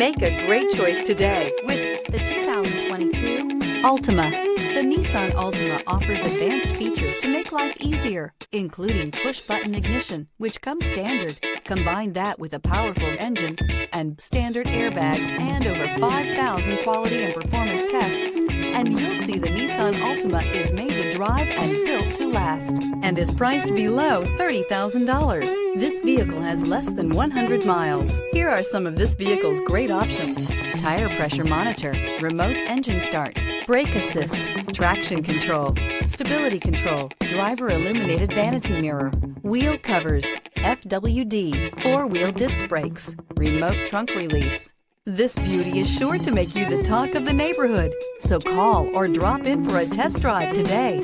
Make a great choice today with the 2022 Altima. The Nissan Altima offers advanced features to make life easier, including push-button ignition, which comes standard. Combine that with a powerful engine and standard airbags and over 5,000 quality and performance tests, and you'll see the Nissan Altima is made to drive and built to last and is priced below $30,000. This vehicle has less than 100 miles. Here are some of this vehicle's great options: tire pressure monitor, remote engine start, brake assist, traction control, stability control, driver illuminated vanity mirror, wheel covers, FWD, four-wheel disc brakes, remote trunk release. This beauty is sure to make you the talk of the neighborhood, so call or drop in for a test drive today.